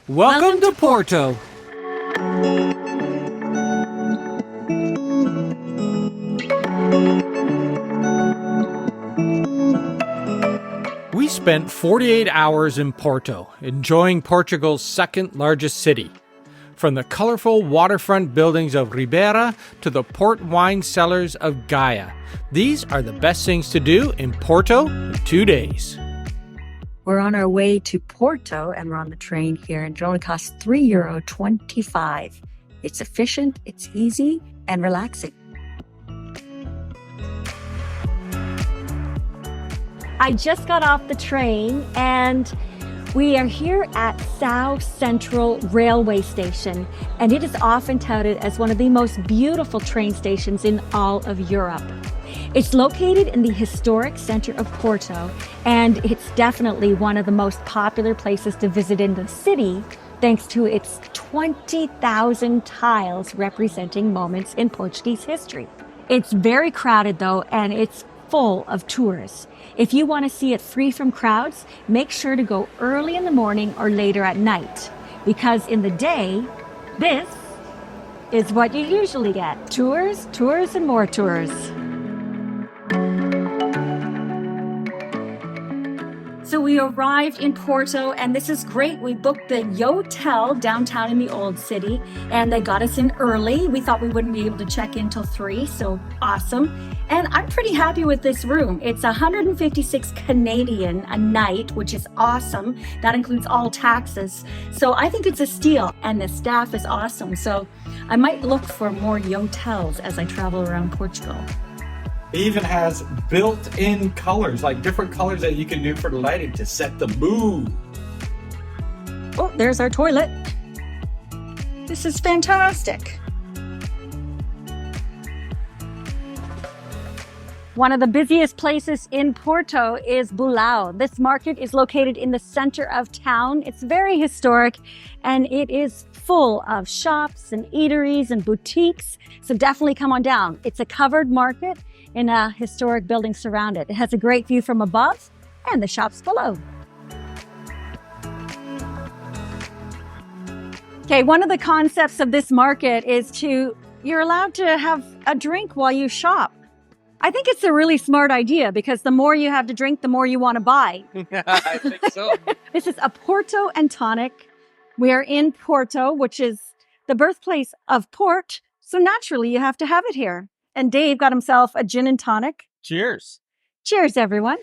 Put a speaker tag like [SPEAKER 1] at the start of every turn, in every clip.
[SPEAKER 1] Welcome to Porto. We spent 48 hours in Porto, enjoying Portugal's second largest city. From the colorful waterfront buildings of Ribeira to the port wine cellars of Gaia, these are the best things to do in Porto in 2 days.
[SPEAKER 2] We're on our way to Porto and we're on the train here, and it only costs €3.25. It's efficient, it's easy, and relaxing.
[SPEAKER 3] I just got off the train and we are here at São Central Railway Station, and it is often touted as one of the most beautiful train stations in all of Europe. It's located in the historic center of Porto, and it's definitely one of the most popular places to visit in the city, thanks to its 20,000 tiles representing moments in Portuguese history. It's very crowded though, and it's full of tourists. If you want to see it free from crowds, make sure to go early in the morning or later at night, because in the day, this is what you usually get. Tours, tours, and more tours. So we arrived in Porto, and this is great. We booked the hotel downtown in the old city, and they got us in early. We thought we wouldn't be able to check in till 3, so awesome. And I'm pretty happy with this room. It's 156 Canadian a night, which is awesome. That includes all taxes. So I think it's a steal, and the staff is awesome. So I might look for more hotels as I travel around Portugal.
[SPEAKER 1] It even has built-in colors, like different colors that you can do for the lighting to set the mood.
[SPEAKER 3] Oh, there's our toilet. This is fantastic. One of the busiest places in Porto is Bolhão. This market is located in the center of town. It's very historic, and it is full of shops and eateries and boutiques. So definitely come on down. It's a covered market in a historic building surrounded. It has a great view from above and the shops below. Okay, one of the concepts of this market is you're allowed to have a drink while you shop. I think it's a really smart idea, because the more you have to drink, the more you want to buy.
[SPEAKER 1] I think so.
[SPEAKER 3] This is a Porto and tonic. We are in Porto, which is the birthplace of port. So naturally, you have to have it here. And Dave got himself a gin and tonic.
[SPEAKER 1] Cheers.
[SPEAKER 3] Cheers, everyone.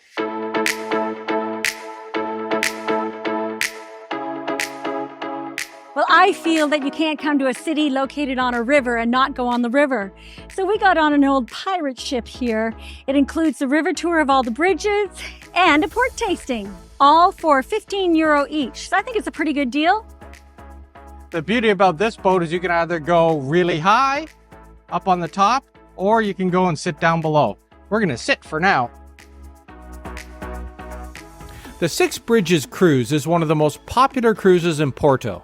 [SPEAKER 3] Well, I feel that you can't come to a city located on a river and not go on the river. So we got on an old pirate ship here. It includes a river tour of all the bridges and a port tasting, all for €15 each. So I think it's a pretty good deal.
[SPEAKER 4] The beauty about this boat is you can either go really high up on the top, or you can go and sit down below. We're going to sit for now.
[SPEAKER 1] The Six Bridges cruise is one of the most popular cruises in Porto.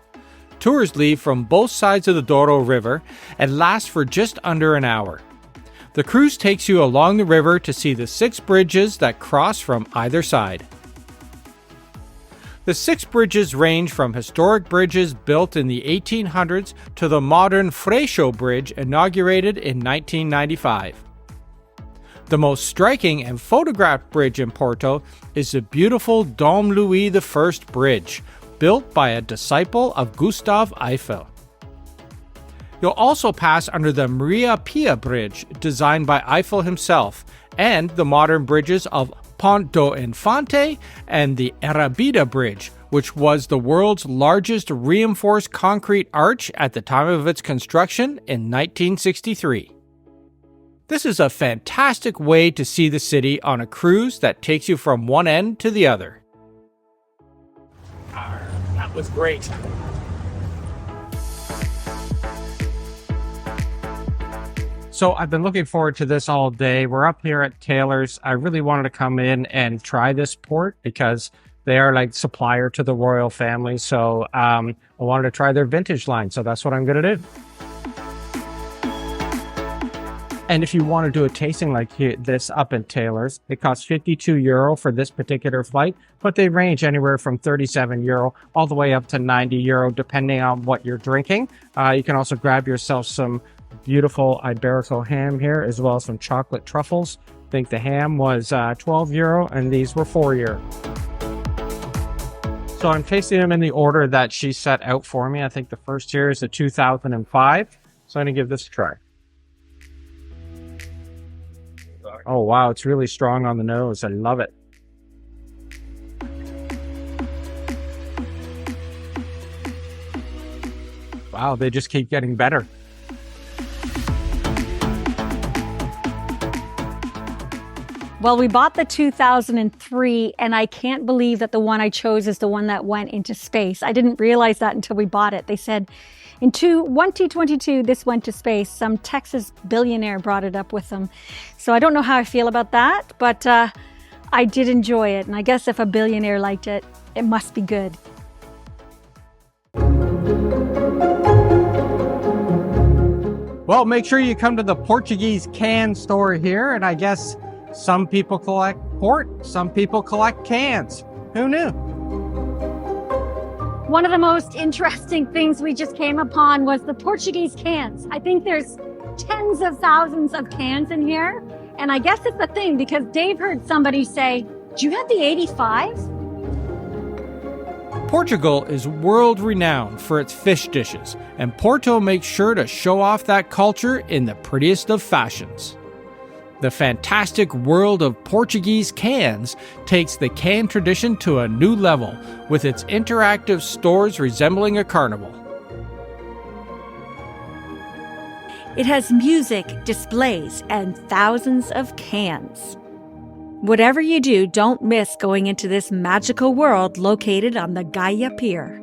[SPEAKER 1] Tours leave from both sides of the Douro River and last for just under an hour. The cruise takes you along the river to see the 6 bridges that cross from either side. The 6 bridges range from historic bridges built in the 1800s to the modern Freixo Bridge inaugurated in 1995. The most striking and photographed bridge in Porto is the beautiful Dom Louis I Bridge, built by a disciple of Gustave Eiffel. You'll also pass under the Maria Pia Bridge, designed by Eiffel himself, and the modern bridges of Ponte do Infante and the Arabida Bridge, which was the world's largest reinforced concrete arch at the time of its construction in 1963. This is a fantastic way to see the city on a cruise that takes you from one end to the other. That was great.
[SPEAKER 4] So I've been looking forward to this all day. We're up here at Taylor's. I really wanted to come in and try this port because they are like supplier to the royal family. So I wanted to try their vintage line. So that's what I'm going to do. And if you want to do a tasting like this up in Taylor's, it costs €52 for this particular flight, but they range anywhere from €37 all the way up to €90, depending on what you're drinking. You can also grab yourself some beautiful Iberico ham here, as well as some chocolate truffles. I think the ham was €12 and these were €4. So I'm tasting them in the order that she set out for me. I think the first here is a 2005. So I'm going to give this a try. Oh, wow. It's really strong on the nose. I love it. Wow, they just keep getting better.
[SPEAKER 3] Well, we bought the 2003, and I can't believe that the one I chose is the one that went into space. I didn't realize that until we bought it. They said in 2022, this went to space. Some Texas billionaire brought it up with them. So I don't know how I feel about that, but I did enjoy it. And I guess if a billionaire liked it, it must be good.
[SPEAKER 4] Well, make sure you come to the Portuguese can store here, and I guess some people collect port, some people collect cans. Who knew?
[SPEAKER 3] One of the most interesting things we just came upon was the Portuguese cans. I think there's tens of thousands of cans in here. And I guess it's a thing because Dave heard somebody say, "Do you have the 85?"
[SPEAKER 1] Portugal is world-renowned for its fish dishes, and Porto makes sure to show off that culture in the prettiest of fashions. The fantastic world of Portuguese cans takes the can tradition to a new level with its interactive stores resembling a carnival.
[SPEAKER 3] It has music, displays, and thousands of cans. Whatever you do, don't miss going into this magical world located on the Gaia Pier.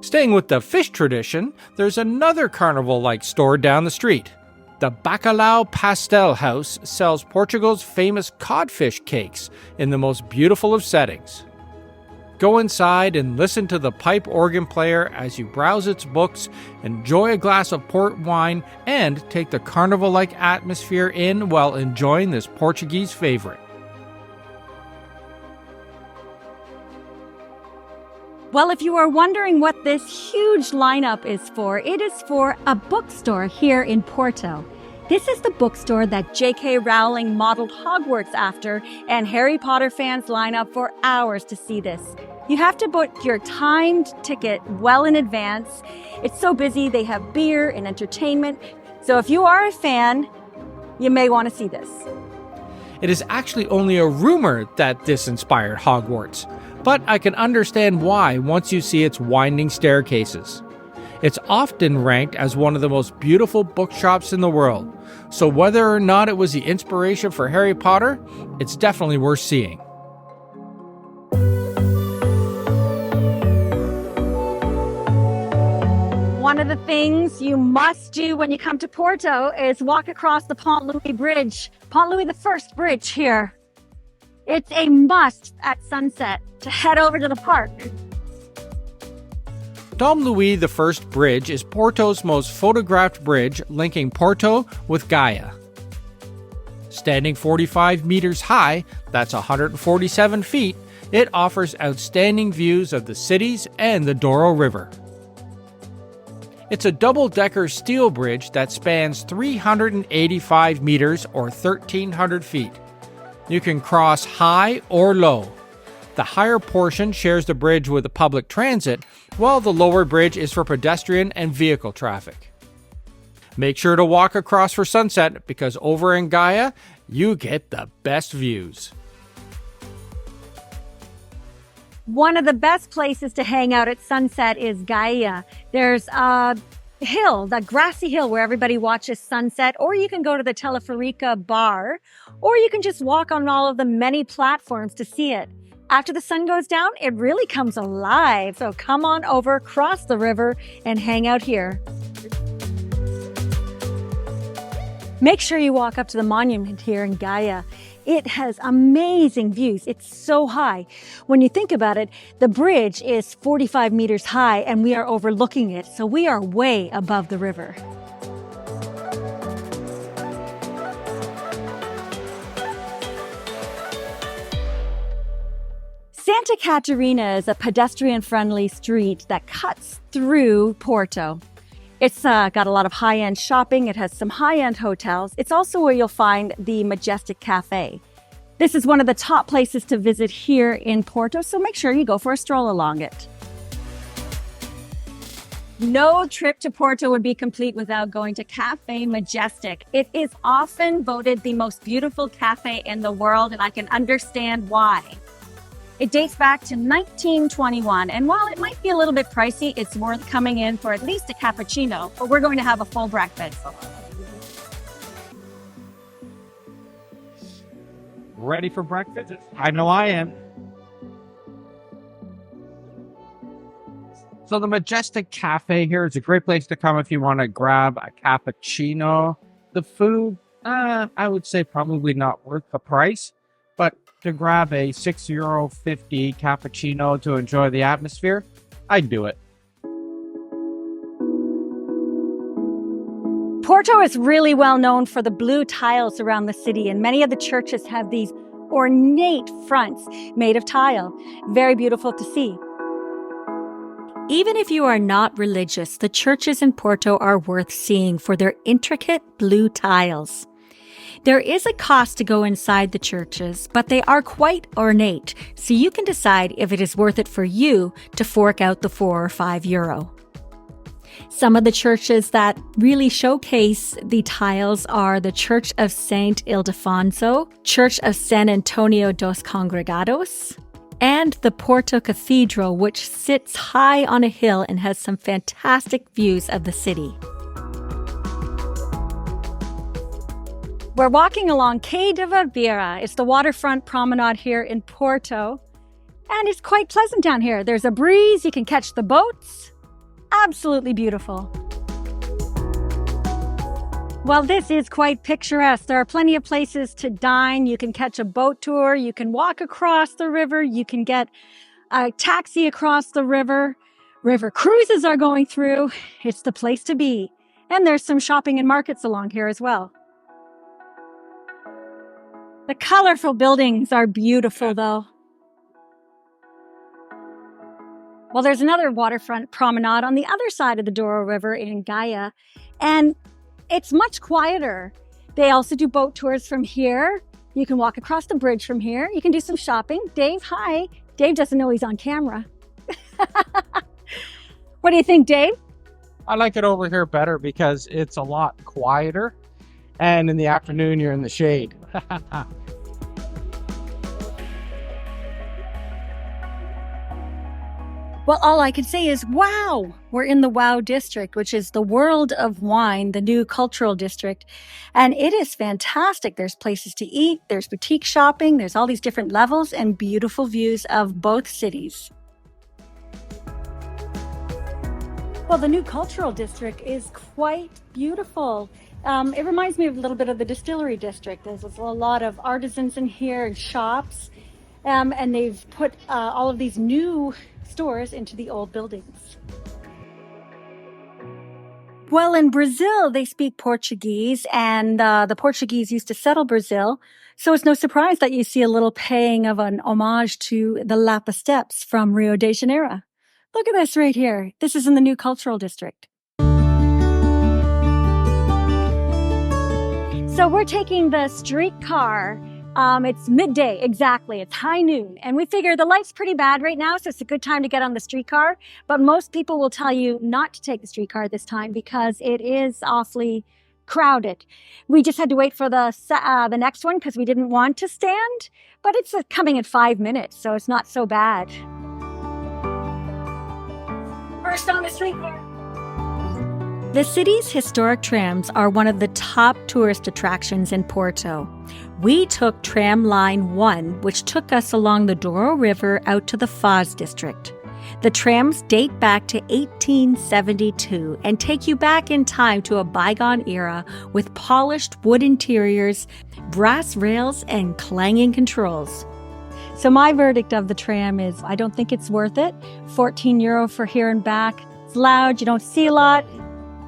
[SPEAKER 1] Staying with the fish tradition, there's another carnival-like store down the street. The Bacalhau Pastel House sells Portugal's famous codfish cakes in the most beautiful of settings. Go inside and listen to the pipe organ player as you browse its books, enjoy a glass of port wine, and take the carnival-like atmosphere in while enjoying this Portuguese favorite.
[SPEAKER 3] Well, if you are wondering what this huge lineup is for, it is for a bookstore here in Porto. This is the bookstore that J.K. Rowling modeled Hogwarts after, and Harry Potter fans line up for hours to see this. You have to book your timed ticket well in advance. It's so busy, they have beer and entertainment. So if you are a fan, you may want to see this.
[SPEAKER 1] It is actually only a rumor that this inspired Hogwarts, but I can understand why once you see its winding staircases. It's often ranked as one of the most beautiful bookshops in the world, so whether or not it was the inspiration for Harry Potter, it's definitely worth seeing.
[SPEAKER 3] One of the things you must do when you come to Porto is walk across the Pont Louis Bridge, Pont Louis the First Bridge here. It's a must at sunset to head over to the park.
[SPEAKER 1] Dom Louis I Bridge is Porto's most photographed bridge linking Porto with Gaia. Standing 45 meters high, that's 147 feet, it offers outstanding views of the cities and the Douro River. It's a double-decker steel bridge that spans 385 meters or 1,300 feet. You can cross high or low. The higher portion shares the bridge with the public transit, while the lower bridge is for pedestrian and vehicle traffic. Make sure to walk across for sunset because over in Gaia, you get the best views.
[SPEAKER 3] One of the best places to hang out at sunset is Gaia. There's a hill, the grassy hill where everybody watches sunset, or you can go to the Teleferica bar, or you can just walk on all of the many platforms to see it. After the sun goes down, it really comes alive. So come on over, cross the river, and hang out here. Make sure you walk up to the monument here in Gaia. It has amazing views. It's so high. When you think about it, the bridge is 45 meters high and we are overlooking it. So we are way above the river. Santa Catarina is a pedestrian-friendly street that cuts through Porto. It's got a lot of high-end shopping. It has some high-end hotels. It's also where you'll find the Majestic Cafe. This is one of the top places to visit here in Porto, so make sure you go for a stroll along it. No trip to Porto would be complete without going to Cafe Majestic. It is often voted the most beautiful cafe in the world, and I can understand why. It dates back to 1921, and while it might be a little bit pricey, it's worth coming in for at least a cappuccino, but we're going to have a full breakfast.
[SPEAKER 4] Ready for breakfast? I know I am. So the Majestic Cafe here is a great place to come if you want to grab a cappuccino. The food, I would say probably not worth the price, but to grab a €6.50 cappuccino to enjoy the atmosphere, I'd do it.
[SPEAKER 3] Porto is really well known for the blue tiles around the city, and many of the churches have these ornate fronts made of tile. Very beautiful to see. Even if you are not religious, the churches in Porto are worth seeing for their intricate blue tiles. There is a cost to go inside the churches, but they are quite ornate, so you can decide if it is worth it for you to fork out the €4 or €5. Some of the churches that really showcase the tiles are the Church of Saint Ildefonso, Church of San Antonio dos Congregados, and the Porto Cathedral, which sits high on a hill and has some fantastic views of the city. We're walking along Quai de Ribeira. It's the waterfront promenade here in Porto, and it's quite pleasant down here. There's a breeze, you can catch the boats. Absolutely beautiful. While this is quite picturesque, there are plenty of places to dine. You can catch a boat tour, you can walk across the river, you can get a taxi across the river. River cruises are going through. It's the place to be. And there's some shopping and markets along here as well. The colorful buildings are beautiful, though. Well, there's another waterfront promenade on the other side of the Douro River in Gaia, and it's much quieter. They also do boat tours from here. You can walk across the bridge from here. You can do some shopping. Dave, hi. Dave doesn't know he's on camera. What do you think, Dave?
[SPEAKER 4] I like it over here better because it's a lot quieter, and in the afternoon you're in the shade.
[SPEAKER 3] Well, all I can say is, wow! We're in the Wow District, which is the World of Wine, the new cultural district. And it is fantastic. There's places to eat, there's boutique shopping, there's all these different levels and beautiful views of both cities. Well, the new cultural district is quite beautiful. It reminds me of a little bit of the distillery district. There's a lot of artisans in here and shops, and they've put all of these new stores into the old buildings. Well, in Brazil, they speak Portuguese, and the Portuguese used to settle Brazil. So it's no surprise that you see a little paying of an homage to the Lapa Steps from Rio de Janeiro. Look at this right here. This is in the new cultural district. So we're taking the streetcar. It's midday, exactly. It's high noon. And we figure the light's pretty bad right now, so it's a good time to get on the streetcar. But most people will tell you not to take the streetcar this time because it is awfully crowded. We just had to wait for the next one because we didn't want to stand. But it's coming in 5 minutes, so it's not so bad. First on the streetcar. The city's historic trams are one of the top tourist attractions in Porto. We took tram line 1, which took us along the Douro River out to the Foz district. The trams date back to 1872 and take you back in time to a bygone era with polished wood interiors, brass rails, and clanging controls. So my verdict of the tram is I don't think it's worth it. €14 for here and back. It's loud, you don't see a lot.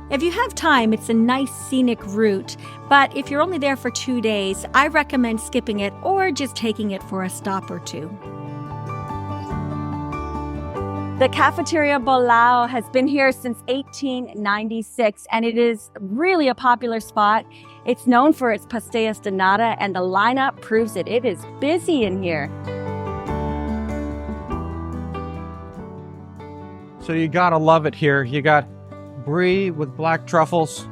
[SPEAKER 3] If you have time, it's a nice scenic route, but if you're only there for 2 days, I recommend skipping it or just taking it for a stop or two. The Cafeteria Bolhão has been here since 1896, and it is really a popular spot. It's known for its Pastel De Nata, and the lineup proves it. It is busy in here.
[SPEAKER 4] So you gotta love it here. You got brie with black truffles.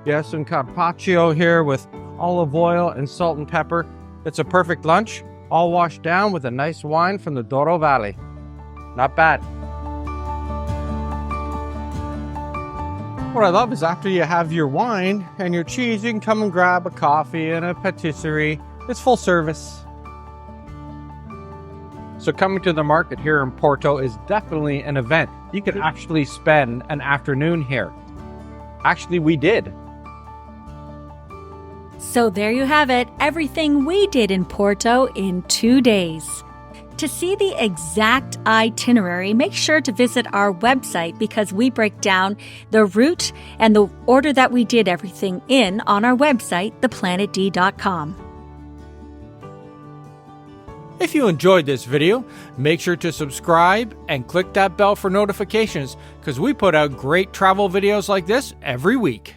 [SPEAKER 4] You have some carpaccio here with olive oil and salt and pepper. It's a perfect lunch, all washed down with a nice wine from the Douro Valley. Not bad. What I love is after you have your wine and your cheese, you can come and grab a coffee and a patisserie. It's full service. So coming to the market here in Porto is definitely an event. You could actually spend an afternoon here. Actually, we did.
[SPEAKER 3] So there you have it, everything we did in Porto in 2 days. To see the exact itinerary, make sure to visit our website because we break down the route and the order that we did everything in on our website, theplanetd.com.
[SPEAKER 1] If you enjoyed this video, make sure to subscribe and click that bell for notifications because we put out great travel videos like this every week.